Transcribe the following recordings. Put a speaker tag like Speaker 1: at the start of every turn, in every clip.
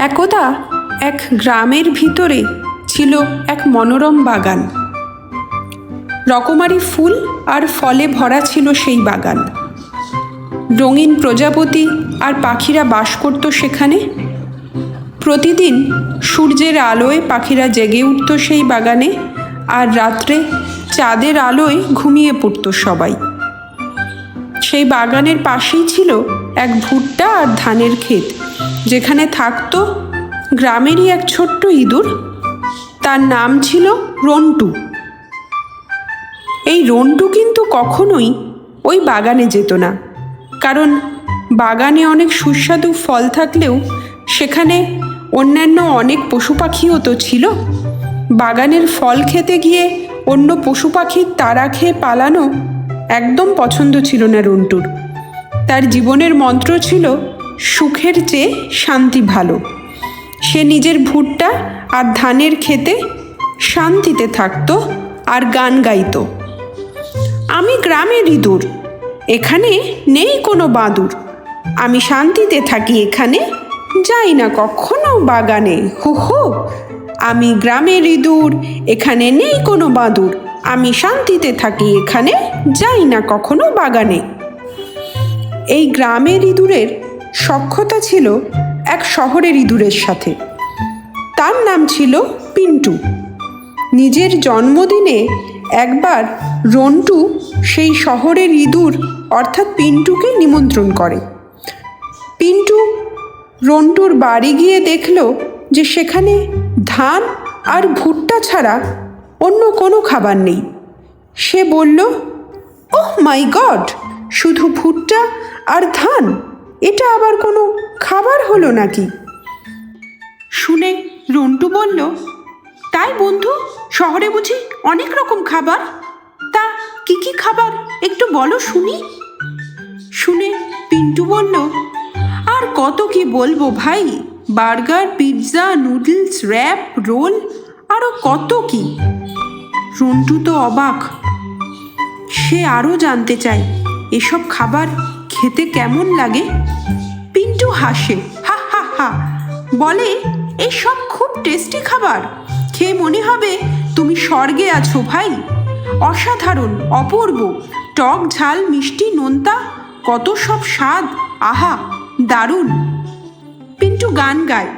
Speaker 1: একদা এক গ্রামের ভিতরে ছিল এক মনোরম বাগান। রকমারি ফুল আর ফলে ভরা ছিল সেই বাগান। রঙিন প্রজাপতি আর পাখিরা বাস করত সেখানে। প্রতিদিন সূর্যের আলোয় পাখিরা জেগে উঠত সেই বাগানে, আর রাত্রে চাঁদের আলোয় ঘুমিয়ে পড়ত সবাই। সেই বাগানের পাশেই ছিল এক ভুট্টা আর ধানের ক্ষেত, যেখানে থাকত গ্রামেরই এক ছোট্ট ইঁদুর। তার নাম ছিল রন্টু। এই রন্টু কিন্তু কখনোই ওই বাগানে যেত না, কারণ বাগানে অনেক সুস্বাদু ফল থাকলেও সেখানে অন্যান্য অনেক পশু পাখিও তো ছিল। বাগানের ফল খেতে গিয়ে অন্য পশু পাখির তাড়া খেয়ে পালানো একদম পছন্দ ছিল না রন্টুর। তার জীবনের মন্ত্র ছিল সুখের চেয়ে শান্তি ভালো। সে নিজের ভুট্টা আর ধানের খেতে শান্তিতে থাকতো আর গান গাইতো। আমি গ্রামের ইঁদুর, এখানে নেই কোনো বাদুর। আমি শান্তিতে থাকি এখানে, যাই না কখনো বাগানে। হো হো, আমি গ্রামের ইঁদুর, এখানে নেই কোনো বাদুর। আমি শান্তিতে থাকি এখানে, যাই না কখনো বাগানে। এই গ্রামের ইঁদুরের সখ্যতা ছিল এক শহরের ইঁদুরের সাথে। তার নাম ছিল পিন্টু। নিজের জন্মদিনে একবার রন্টু সেই শহরের ইঁদুর অর্থাৎ পিন্টুকে নিমন্ত্রণ করে। পিন্টু রন্টুর বাড়ি গিয়ে দেখল যে সেখানে ধান আর ভুট্টা ছাড়া অন্য কোনো খাবার নেই। সে বলল, ওহ মাই গড, শুধু ভুট্টা আর ধান, এটা আবার কোনো খাবার হলো নাকি? শুনে রন্টু বলল, তাই বন্ধু, শহরে বুঝি অনেক রকম খাবার? তা কি কি খাবার একটু বলো শুনি। শুনে পিন্টু বলল, আর কত কি বলবো ভাই, burger, pizza, noodles, wrap, roll, আরও কত কি। রন্টু তো অবাক। সে আরও জানতে চায় এসব খাবার খেতে কেমন লাগে। পিন্টু হাসে, হা হা হা, বলে, এসব খুব টেস্টি খাবার, খেয়ে মনে হবে তুমি স্বর্গে আছো ভাই। অসাধারণ, অপূর্ব, টক ঝাল মিষ্টি নোনতা, কত সব স্বাদ, আহা দারুণ। পিন্টু গান গায়,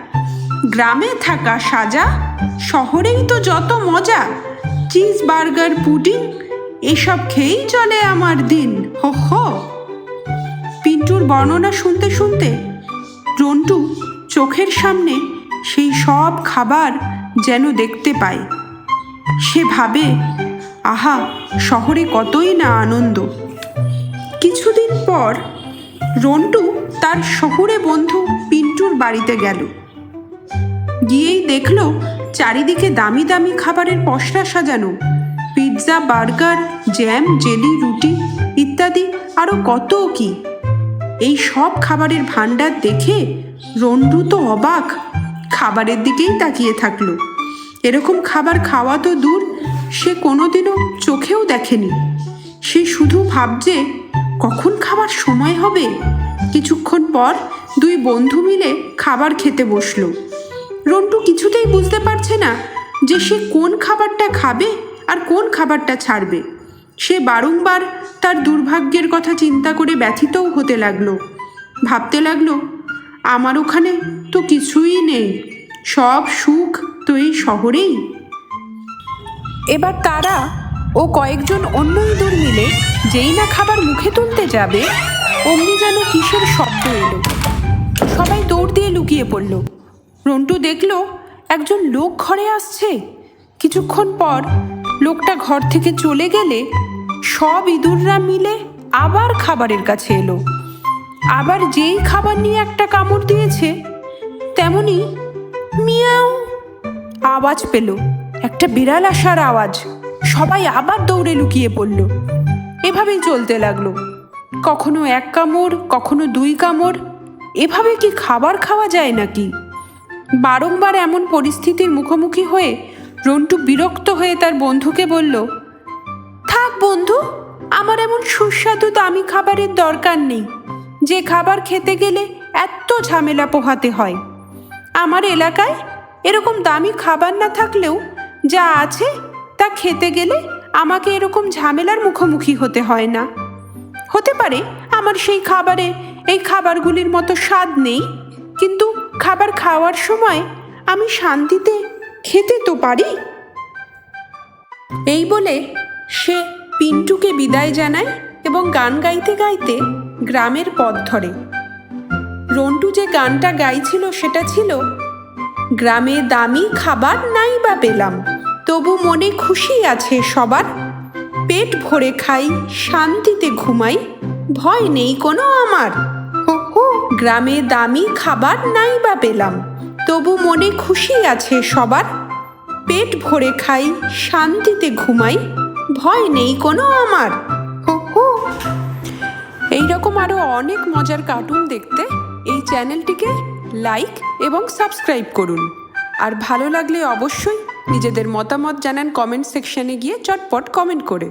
Speaker 1: গ্রামে থাকা সাজা, শহরেই তো যত মজা, চিজ, বার্গার, পুডিং, এসব খেয়েই চলে আমার দিন, হো হো। পিন্টুর বর্ণনা শুনতে শুনতে রন্টু চোখের সামনে সেই সব খাবার যেন দেখতে পায়। সে ভাবে, আহা, শহরে কতই না আনন্দ। কিছুদিন পর রন্টু তার শহুরে বন্ধু পিন্টুর বাড়িতে গেল। গিয়েই দেখল চারিদিকে দামি দামি খাবারের পসরা সাজানো, পিৎজা, বার্গার, জ্যাম, জেলি, রুটি ইত্যাদি আরও কত কি। এই সব খাবারের ভাণ্ডার দেখে রন্টু তো অবাক, খাবারের দিকেই তাকিয়ে থাকলো। এরকম খাবার খাওয়া তো দূর, সে কোনোদিনও চোখেও দেখেনি। সে শুধু ভাবছে কখন খাবার সময় হবে। কিছুক্ষণ পর দুই বন্ধু মিলে খাবার খেতে বসলো। রন্টু কিছুতেই বুঝতে পারছে না যে সে কোন খাবারটা খাবে আর কোন খাবারটা ছাড়বে। সে বারংবার তার দুর্ভাগ্যের কথা চিন্তা করে ব্যথিতও হতে লাগলো। ভাবতে লাগলো, আমার ওখানে তো কিছুই নেই, সব সুখ তো এই শহরেই। এবার তারা ও কয়েকজন অন্য ইঁদুর মিলে যেই না খাবার মুখে তুলতে যাবে, অমনি যেন কিসের শব্দ এলো। সবাই দৌড় দিয়ে লুকিয়ে পড়ল। রন্টু দেখল একজন লোক ঘরে আসছে। কিছুক্ষণ পর লোকটা ঘর থেকে চলে গেলে সব ইঁদুররা মিলে আবার খাবারের কাছে এলো। আবার যেই খাবার নিয়ে একটা কামড় দিয়েছে, তেমনি মিয়াও আওয়াজ পেল, একটা বিড়াল আসার আওয়াজ। সবাই আবার দৌড়ে লুকিয়ে পড়ল। এভাবেই চলতে লাগলো, কখনো এক কামড়, কখনো দুই কামড়। এভাবে কি খাবার খাওয়া যায় নাকি? বারংবার এমন পরিস্থিতির মুখোমুখি হয়ে রন্টু বিরক্ত হয়ে তার বন্ধুকে বলল, থাক বন্ধু, আমার এমন সুস্বাদু দামি খাবারের দরকার নেই, যে খাবার খেতে গেলে এত ঝামেলা পোহাতে হয়। আমার এলাকায় এরকম দামি খাবার না থাকলেও যা আছে তা খেতে গেলে আমাকে এরকম ঝামেলার মুখোমুখি হতে হয় না। হতে পারে আমার সেই খাবারে এই খাবারগুলির মতো স্বাদ নেই, কিন্তু খাবার খাওয়ার সময় আমি শান্তিতে খেতে তো পারি। এই বলে সে পিন্টুকে বিদায় জানায় এবং গান গাইতে গাইতে গ্রামের পথ ধরে। রন্টু যে গানটা গাইছিল সেটা ছিল, গ্রামে দামি খাবার নাই বা পেলাম, তবু মনে খুশি আছে সবার, পেট ভরে খাই শান্তিতে ঘুমাই, ভয় নেই কোনো আমার। হো হো, গ্রামে দামি খাবার নাই বা পেলাম, তবু মনে খুশি আছে সবার, পেট ভরে খাই শান্তিতে ঘুমাই, ভয় নেই কোনো আমার। হো হো। এইরকম আরও অনেক মজার কার্টুন দেখতে এই চ্যানেলটিকে লাইক এবং সাবস্ক্রাইব করুন। আর ভালো লাগলে অবশ্যই নিজেদের মতামত জানান কমেন্ট সেকশনে গিয়ে চটপট কমেন্ট করে।